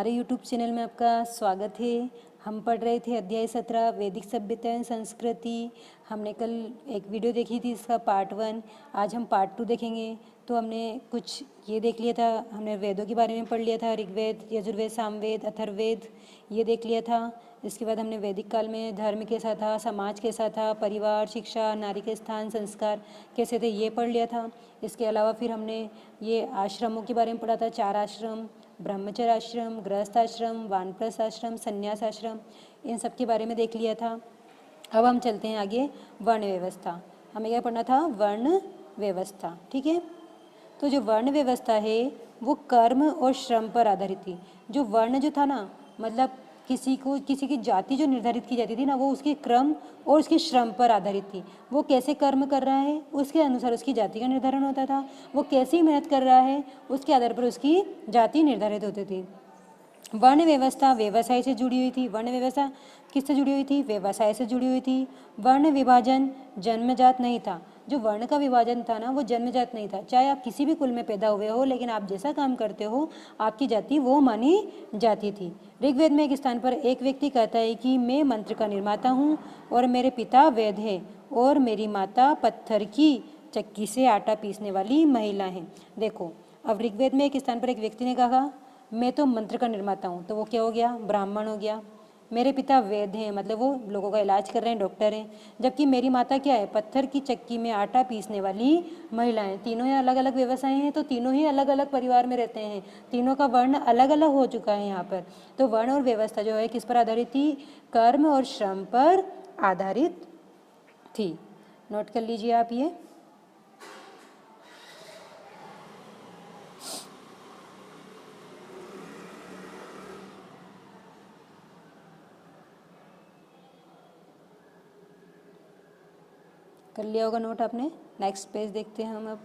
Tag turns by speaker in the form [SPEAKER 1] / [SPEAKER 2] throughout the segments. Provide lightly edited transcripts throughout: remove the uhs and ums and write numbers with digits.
[SPEAKER 1] हमारे YouTube channel में आपका स्वागत है। हम पढ़ रहे थे अध्याय 17 वैदिक सभ्यता एवं संस्कृति। हमने कल एक वीडियो देखी थी, इसका पार्ट 1। आज हम पार्ट 2 देखेंगे। तो हमने कुछ ये देख लिया था, हमने वेदों के बारे में पढ़ लिया था, ऋग्वेद, यजुर्वेद, सामवेद, अथर्ववेद, ये देख लिया था। इसके बाद हमने वैदिक काल में धर्म कैसा था, समाज कैसा था, परिवार, शिक्षा, नारी के स्थान, संस्कार कैसे थे, ये पढ़ लिया था। इसके अलावा फिर हमने ये आश्रमों के बारे में पढ़ा था, 4 आश्रम, ब्रह्मचर्य आश्रम, गृहस्थ आश्रम, वानप्रस्थ आश्रम, संन्यास आश्रम, इन सब के बारे में देख लिया था। अब हम चलते हैं आगे, वर्ण व्यवस्था। हमें क्या पढ़ना था? वर्ण व्यवस्था। ठीक है, तो जो वर्ण व्यवस्था है वो कर्म और श्रम पर आधारित थी। जो वर्ण जो था ना, मतलब किसी की जाति जो निर्धारित की जाती थी ना, वो उसके क्रम और उसके श्रम पर आधारित थी। वो कैसे कर्म कर रहा है उसके अनुसार उसकी जाति का निर्धारण होता था। वो कैसी मेहनत कर रहा है उसके आधार पर उसकी जाति निर्धारित होती थी। वर्ण व्यवस्था व्यवसाय से जुड़ी हुई थी। वर्ण व्यवस्था किससे जुड़ी हुई थी? व्यवसाय से जुड़ी हुई थी। वर्ण विभाजन जन्मजात नहीं था। जो वर्ण का विभाजन था ना, वो जन्मजात नहीं था। चाहे आप किसी भी कुल में पैदा हुए हो, लेकिन आप जैसा काम करते हो आपकी जाति वो मानी जाती थी। ऋग्वेद में एक स्थान पर एक व्यक्ति कहता है कि मैं मंत्र का निर्माता हूँ और मेरे पिता वैद्य है और मेरी माता पत्थर की चक्की से आटा पीसने वाली महिला है। देखो, अब ऋग्वेद में एक स्थान पर एक व्यक्ति ने कहा मैं तो मंत्र का निर्माता हूँ, तो वो क्या हो गया? ब्राह्मण हो गया। मेरे पिता वैद्य हैं, मतलब वो लोगों का इलाज कर रहे हैं, डॉक्टर हैं। जबकि मेरी माता क्या है? पत्थर की चक्की में आटा पीसने वाली महिलाएं। तीनों ही अलग अलग व्यवसाय हैं, तो तीनों ही अलग अलग परिवार में रहते हैं। तीनों का वर्ण अलग अलग हो चुका है यहाँ पर। तो वर्ण और व्यवस्था जो है किस पर आधारित थी? कर्म और श्रम पर आधारित थी। नोट कर लीजिए आप ये। कर लिया होगा नोट आपने। नेक्स्ट पेज देखते हैं हम अब।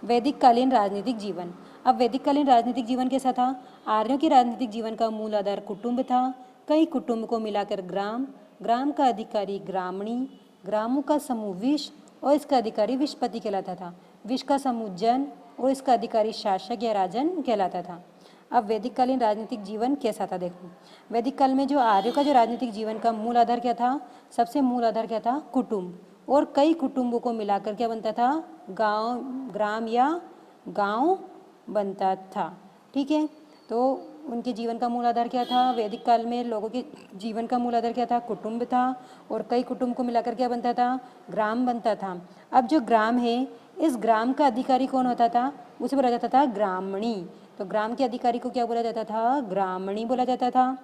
[SPEAKER 1] वैदिक कालीन राजनीतिक जीवन। अब वैदिक कालीन राजनीतिक जीवन कैसा था? आर्यों के राजनीतिक जीवन का मूल आधार कुटुंब था। कई कुटुंब को मिलाकर ग्राम, ग्राम का अधिकारी ग्रामणी, ग्रामों का समूह विष और इसका अधिकारी विषपति कहलाता था। विष का समूह जन और इसका अधिकारी शासक या राजन कहलाता था। अब वैदिक कालीन राजनीतिक जीवन कैसा था? देखो, वैदिक काल में जो आर्यों का जो राजनीतिक जीवन का मूल आधार क्या था? सबसे मूल आधार क्या था? कुटुंब। और कई कुटुंबों को मिलाकर क्या बनता था? गांव, ग्राम या गांव बनता था। ठीक है, तो उनके जीवन का मूल आधार क्या था? वैदिक काल में लोगों के जीवन का मूल आधार क्या था? कुटुंब था। और कई कुटुंब को मिलाकर क्या बनता था? ग्राम बनता था। अब जो ग्राम है, इस ग्राम का अधिकारी कौन होता था? उसे बोला जाता था ग्रामणी। तो ग्राम के अधिकारी को क्या बोला जाता था? ग्रामणी बोला जाता था।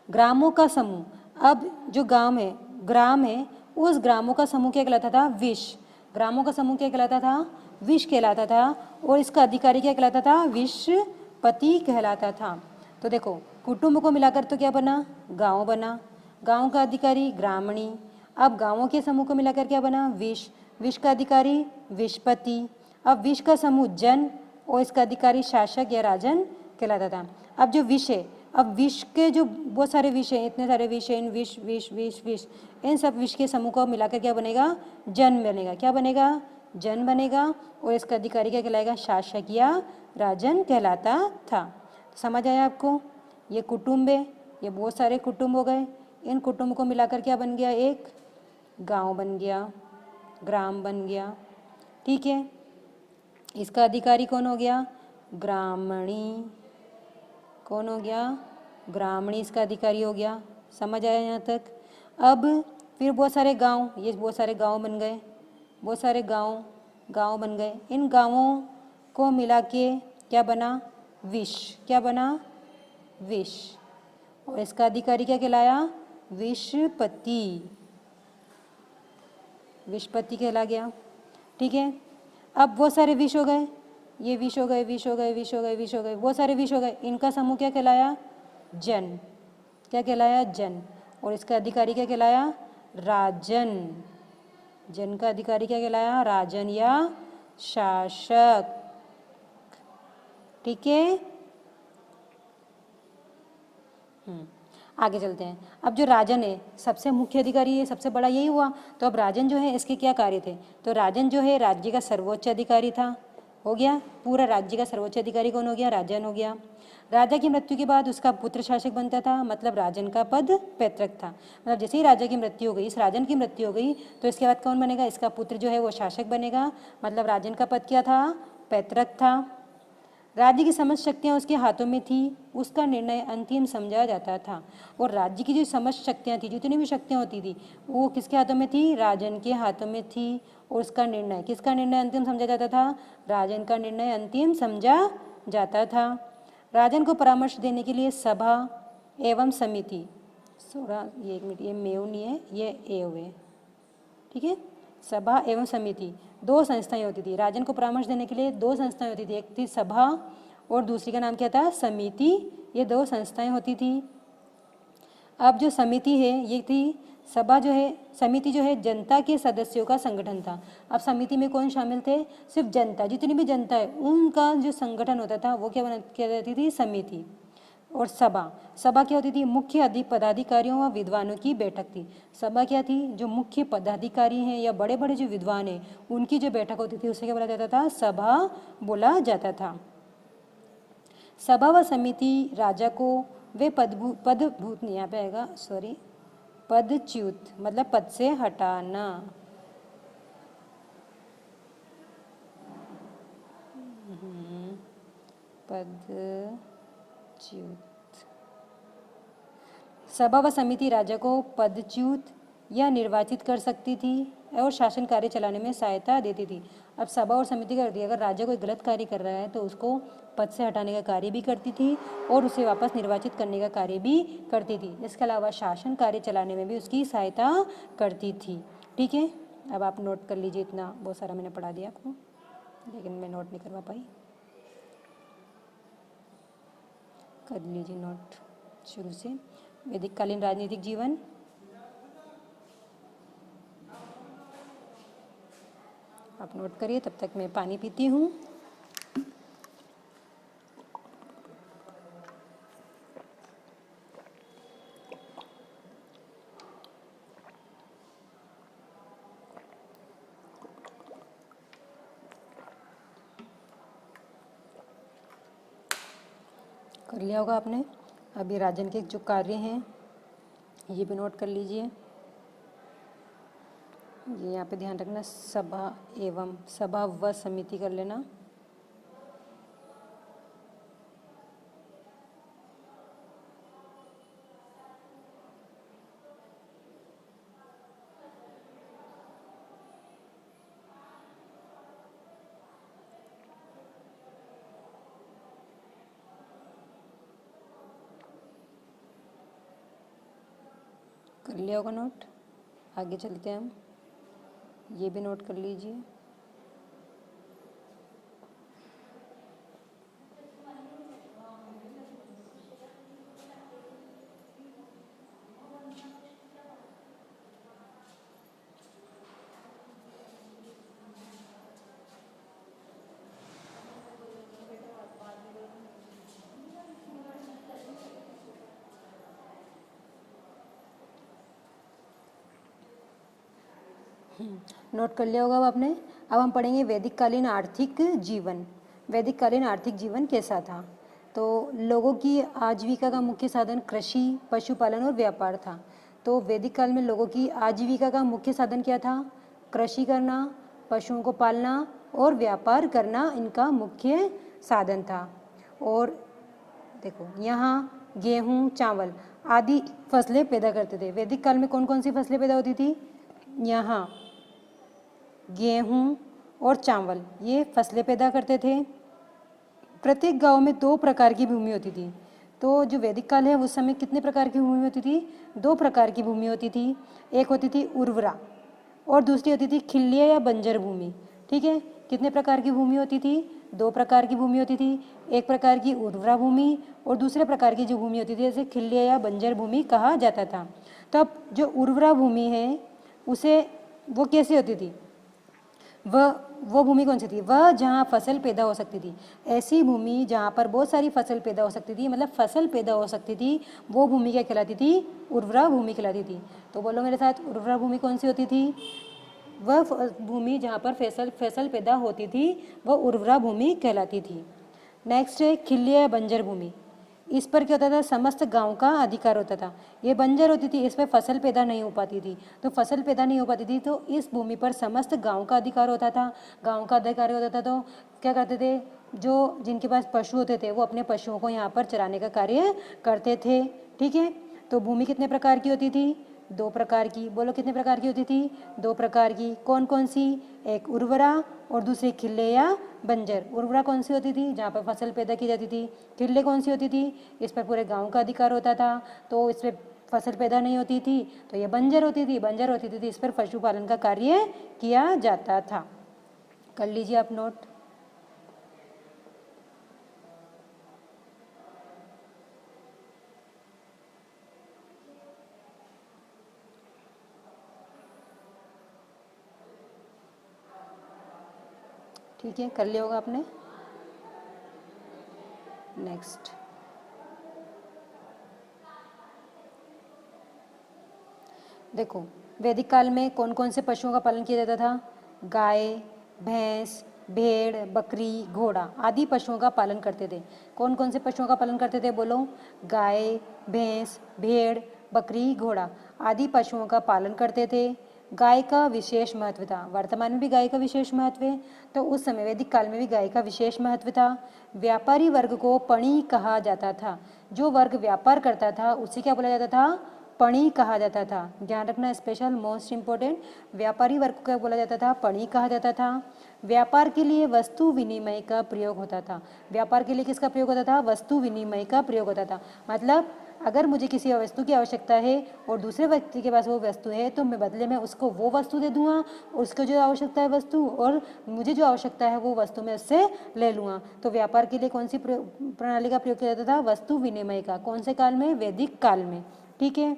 [SPEAKER 1] ग्रामों का समूह। अब जो गांव है, ग्राम है, उस ग्रामों का समूह क्या कहलाता था? विष। ग्रामों का समूह क्या कहलाता था? विष कहलाता था। और इसका अधिकारी क्या कहलाता था? विषपति कहलाता था। तो देखो, कुटुंब को मिलाकर तो क्या बना? गांव बना। गांव का अधिकारी ग्रामणी। अब गांवों के समूह को मिलाकर क्या बना? विष। विष का अधिकारी विषपति। अब विष का समूह जन और इसका अधिकारी शासक या राजन कहलाता था। अब जो विष है, अब विष के जो बहुत सारे विष हैं, इतने सारे विष हैं, विष विष विष विष, इन सब विष के समूह को मिलाकर क्या बनेगा? जन बनेगा। क्या बनेगा? जन बनेगा। और इसका अधिकारी क्या कहलाएगा? शासक या राजन कहलाता था। समझ आया आपको? ये कुटुंब है, ये बहुत सारे कुटुंब हो गए। इन कुटुंब को मिलाकर क्या बन गया? एक गांव बन गया, ग्राम बन गया। ठीक है, इसका अधिकारी कौन हो गया? ग्रामणी। कौन हो गया? ग्रामणी इसका अधिकारी हो गया। समझ आया यहाँ तक? अब फिर बहुत सारे गांव, ये बहुत सारे गांव बन गए, बहुत सारे गांव बन गए। इन गांवों को मिला के क्या बना? विष। क्या बना? विष। और इसका अधिकारी क्या कहलाया? विषपति। विषपति कहला गया। ठीक है, अब बहुत सारे विष हो गए, ये विष हो गए, विष हो गए, विष हो गए, विष हो गए, बहुत सारे विष हो गए। इनका समूह क्या कहलाया? जन। क्या कहलाया? जन। और इसका अधिकारी क्या कहलाया? राजन। जन का अधिकारी क्या कहलाया? राजन या शासक। ठीक है, आगे चलते हैं। अब जो राजन है, सबसे मुख्य अधिकारी है, सबसे बड़ा यही हुआ। तो अब राजन जो है, इसके क्या कार्य थे? तो राजन जो है राज्य का सर्वोच्च अधिकारी था। हो गया। पूरा राज्य का सर्वोच्च अधिकारी कौन हो गया? राजन हो गया। राजा की मृत्यु के बाद उसका पुत्र शासक बनता था, मतलब राजन का पद पैतृक था। मतलब जैसे ही राजा की मृत्यु हो गई, इस राजन की मृत्यु हो गई, तो इसके बाद कौन बनेगा? इसका पुत्र जो है वो शासक बनेगा, मतलब राजन का पद क्या था? पैतृक था। राज्य की समस्त शक्तियाँ उसके हाथों में थी, उसका निर्णय अंतिम समझा जाता था। और राज्य की जो समस्त शक्तियाँ थी, जितनी भी शक्तियाँ होती थी, वो किसके हाथों में थी? राजन के हाथों में थी। और उसका निर्णय, किसका निर्णय अंतिम समझा जाता था? राजन का निर्णय अंतिम समझा जाता था। राजन को परामर्श देने के लिए सभा एवं समिति, ये एक मिनट, ये मेव नहीं है, ये एव है, ठीक है। सभा एवं समिति दो संस्थाएं होती थी। राजन को परामर्श देने के लिए दो संस्थाएं होती थी, एक थी सभा और दूसरी का नाम क्या था? समिति। ये दो संस्थाएं होती थी। अब जो समिति है ये थी, सभा जो है, समिति जो है जनता के सदस्यों का संगठन था। अब समिति में कौन शामिल थे? सिर्फ जनता, जितनी भी जनता है उनका जो संगठन होता था वो क्या जाती थी? समिति। और सभा, सभा क्या होती थी? मुख्य पदाधिकारियों व विद्वानों की बैठक थी। सभा क्या थी? जो मुख्य पदाधिकारी हैं या बड़े बड़े जो विद्वान हैं उनकी जो बैठक होती थी उसे क्या बोला जाता था? सभा बोला जाता था। सभा व समिति राजा को वे पदभूत नहीं, यहाँ पे आएगा सॉरी, पदच्युत मतलब पद से हटाना, पदच्युत। सभा व समिति राजा को पदच्युत या निर्वाचित कर सकती थी और शासन कार्य चलाने में सहायता देती थी। अब सभा और समिति करती है, अगर राजा कोई गलत कार्य कर रहा है तो उसको पद से हटाने का कार्य भी करती थी और उसे वापस निर्वाचित करने का कार्य भी करती थी। इसके अलावा शासन कार्य चलाने में भी उसकी सहायता करती थी। ठीक है, अब आप नोट कर लीजिए, इतना बहुत सारा मैंने पढ़ा दिया आपको, लेकिन मैं नोट नहीं करवा पाई। कर लीजिए नोट शुरू से। वैदिक कालीन राजनीतिक जीवन, आप नोट करिए, तब तक मैं पानी पीती हूँ। कर लिया होगा आपने। अभी राजन के जो कार्य हैं ये भी नोट कर लीजिए। ये यहाँ पे ध्यान रखना, सभा एवं, सभा व समिति कर लेना। कर लिया होगा नोट। आगे चलते हैं हम, ये भी नोट कर लीजिए। नोट कर लिया होगा अब आपने। अब हम पढ़ेंगे वैदिक कालीन आर्थिक जीवन। वैदिक कालीन आर्थिक जीवन कैसा था? तो लोगों की आजीविका का मुख्य साधन कृषि, पशुपालन और व्यापार था। तो वैदिक काल में लोगों की आजीविका का मुख्य साधन क्या था? कृषि करना, पशुओं को पालना और व्यापार करना इनका मुख्य साधन था। और देखो यहाँ गेहूँ, चावल आदि फसलें पैदा करते थे। वैदिक काल में कौन कौन सी फसलें पैदा होती थी? यहाँ गेहूँ और चावल ये फसलें पैदा करते थे। प्रत्येक गांव में 2 प्रकार की भूमि होती थी। तो जो वैदिक काल है उस समय कितने प्रकार की भूमि होती थी? 2 प्रकार की भूमि होती थी। एक होती थी उर्वरा और दूसरी होती थी खिल्लिया या बंजर भूमि। ठीक है, कितने प्रकार की भूमि होती थी? 2 प्रकार की भूमि होती थी। एक प्रकार की उर्वरा भूमि और दूसरे प्रकार की जो भूमि होती थी जैसे खिल्लिया या बंजर भूमि कहा जाता था। तब जो उर्वरा भूमि है उसे वो कैसी होती थी? वो भूमि कौन सी थी? वह जहाँ फसल पैदा हो सकती थी। ऐसी भूमि जहाँ पर बहुत सारी फसल पैदा हो सकती थी, मतलब फसल पैदा हो सकती थी, वो भूमि क्या कहलाती थी? उर्वरा भूमि कहलाती थी। तो बोलो मेरे साथ, उर्वरा भूमि कौन सी होती थी? वह भूमि जहाँ पर फसल पैदा होती थी वह उर्वरा भूमि कहलाती थी। नेक्स्ट है खिल्ली या बंजर भूमि। इस पर क्या होता था, समस्त गांव का अधिकार होता था। ये बंजर होती थी, इस पर फसल पैदा नहीं हो पाती थी, तो फसल पैदा नहीं हो पाती थी तो इस भूमि पर समस्त गांव का अधिकार होता था। गांव का अधिकार होता था तो क्या करते थे, जो जिनके पास पशु होते थे वो अपने पशुओं को यहाँ पर चराने का कार्य करते थे। ठीक है, तो भूमि कितने प्रकार की होती थी, 2 प्रकार की। बोलो कितने प्रकार की होती थी, 2 प्रकार की। कौन कौन सी, एक उर्वरा और दूसरी खिल्ले या बंजर। उर्वरा कौन सी होती थी, जहाँ पर फसल पैदा की जाती थी। खिल्ले कौन सी होती थी, इस पर पूरे गांव का अधिकार होता था तो इस पर फसल पैदा नहीं होती थी, तो ये बंजर होती थी। बंजर होती थी इस पर पशुपालन का कार्य किया जाता था। कर लीजिए आप नोट। ठीक है, कर लिया होगा आपने। नेक्स्ट, देखो वैदिक काल में कौन कौन से पशुओं का पालन किया जाता था। गाय, भैंस, भेड़, बकरी, घोड़ा आदि पशुओं का पालन करते थे। कौन कौन से पशुओं का पालन करते थे, बोलो। गाय, भैंस, भेड़, बकरी, घोड़ा आदि पशुओं का पालन करते थे। गाय का विशेष महत्व था। वर्तमान में भी गाय का विशेष महत्व है, तो उस समय वैदिक काल में भी गाय का विशेष महत्व था। व्यापारी वर्ग को पणी कहा जाता था। जो वर्ग व्यापार करता था उसे क्या बोला जाता था, पणी कहा जाता था। ध्यान रखना, स्पेशल मोस्ट इंपॉर्टेंट। व्यापारी वर्ग को क्या बोला जाता था, पणी कहा जाता था। व्यापार के लिए वस्तु विनिमय का प्रयोग होता था। व्यापार के लिए किसका प्रयोग होता था, वस्तु विनिमय का प्रयोग होता था। मतलब अगर मुझे किसी वस्तु की आवश्यकता है और दूसरे व्यक्ति के पास वो वस्तु है तो मैं बदले में उसको वो वस्तु दे दूंगा, उसको जो आवश्यकता है वस्तु, और मुझे जो आवश्यकता है वो वस्तु मैं उससे ले लूँगा। तो व्यापार के लिए कौन सी प्रणाली का प्रयोग किया जाता था, वस्तु विनिमय का। कौन से काल में, वैदिक काल में। ठीक है,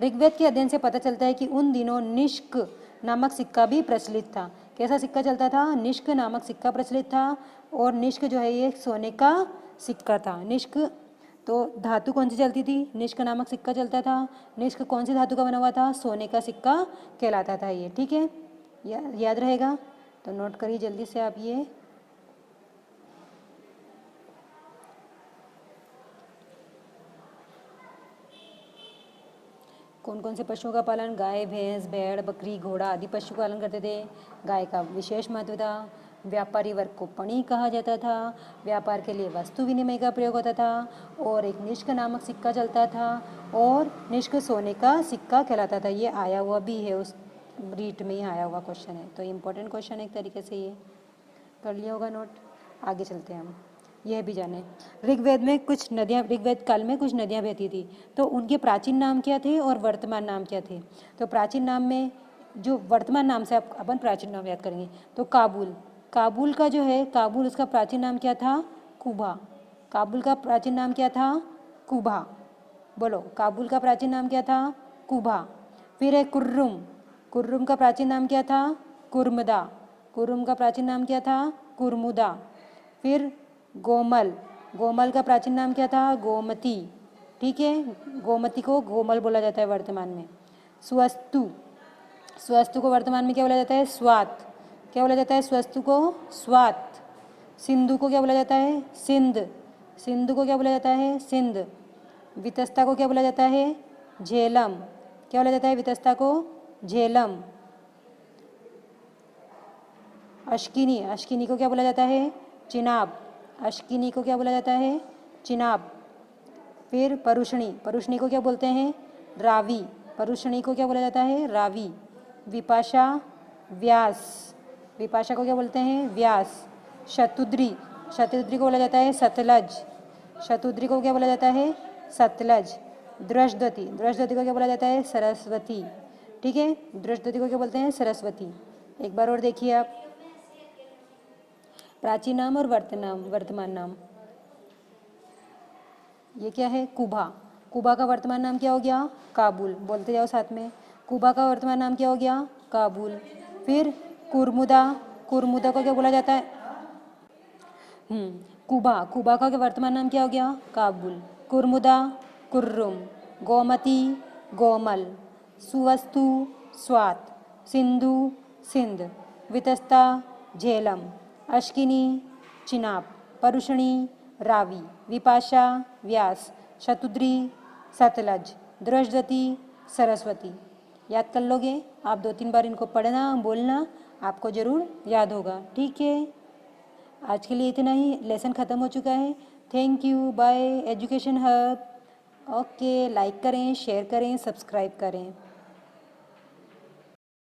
[SPEAKER 1] ऋग्वेद के अध्ययन से पता चलता है कि उन दिनों निष्क नामक सिक्का भी प्रचलित था। कैसा सिक्का चलता था, निष्क नामक सिक्का प्रचलित था। और निष्क जो है ये सोने का सिक्का था। निष्क तो धातु कौन सी चलती थी, निष्क नामक सिक्का चलता था। निष्क कौन सी धातु का बना हुआ था, सोने का सिक्का कहलाता था ये। ठीक है, याद रहेगा, तो नोट करिए जल्दी से आप ये। कौन कौन से पशुओं का पालन, गाय, भैंस, भेड़, बकरी, घोड़ा आदि पशु पालन करते थे। गाय का विशेष महत्व था। व्यापारी वर्ग को पणी कहा जाता था। व्यापार के लिए वस्तु विनिमय का प्रयोग होता था। और एक निष्क नामक सिक्का चलता था। और निष्क सोने का सिक्का कहलाता था। ये आया हुआ भी है, उस रीट में ही आया हुआ क्वेश्चन है, तो इम्पोर्टेंट क्वेश्चन है एक तरीके से। ये कर लिया होगा नोट। आगे चलते हैं हम, यह भी जाने। ऋग्वेद में कुछ नदियाँ, ऋग्वेद काल में कुछ नदियाँ बहती थी, तो उनके प्राचीन नाम क्या थे और वर्तमान नाम क्या थे। तो प्राचीन नाम में, जो वर्तमान नाम से अपन प्राचीन नाम याद करेंगे, तो काबुल। काबुल का जो है, काबुल उसका प्राचीन नाम क्या था, कुबा। काबुल का प्राचीन नाम क्या था, कुबा। बोलो, काबुल का प्राचीन नाम क्या था, कुबा। फिर है कुर्रुम। कुर्रुम का प्राचीन नाम क्या था, कुर्मदा। कुर्रुम का प्राचीन नाम क्या था, कुर्मुदा। फिर गोमल। गोमल का प्राचीन नाम क्या था, गोमती। ठीक है, गोमती को गोमल बोला जाता है वर्तमान में। स्वस्तु। स्वस्तु को वर्तमान में क्या बोला जाता है, स्वात। क्या बोला जाता है स्वस्तु को, स्वात। सिंधु को क्या बोला जाता है, सिंध। सिंधु को क्या बोला जाता है, सिंध। वितस्ता को क्या बोला जाता है, झेलम। क्या बोला जाता है वितस्ता को, झेलम। अश्किनी। अश्किनी को क्या बोला जाता है, चिनाब। अश्किनी को क्या बोला जाता है, चिनाब। फिर परुषणी। परुषणी को क्या बोलते हैं, रावी। परुषणी को क्या बोला जाता है, रावी। विपाशा, व्यास। विपाशा को क्या बोलते हैं, व्यास। शतुद्री। शतुद्री को बोला जाता है सतलज। शतुद्री को क्या बोला जाता है, सतलज। दृष्टद्वती। दृष्टद्वती को क्या बोला जाता है, सरस्वती। ठीक है, दृष्टद्वती को क्या बोलते हैं, सरस्वती। एक बार और देखिए आप, प्राचीन नाम और वर्तमान नाम। ये क्या है, कुबा। कुबा का वर्तमान नाम क्या हो गया, काबुल। बोलते जाओ साथ में, कुबा का वर्तमान नाम क्या हो गया, काबुल। फिर कुर्मुदा। कुर्मुदा को क्या बोला जाता है, कुबा। कुबा का वर्तमान नाम क्या हो गया, काबुल। कुर्मुदा, कुर्रुम। गोमती, गोमल। सुवस्तु, स्वात। सिंधु सिंध, वितस्ता झेलम, अश्किनी चिनाब, परुषणी रावी, विपाशा व्यास, शतुद्री सतलज, दृशदती सरस्वती। याद कर लोगे आप, 2-3 बार इनको पढ़ना बोलना, आपको ज़रूर याद होगा। ठीक है, आज के लिए इतना ही, लेसन ख़त्म हो चुका है। Thank you, bye. Education hub. Okay, like करें, शेयर करें, सब्सक्राइब करें।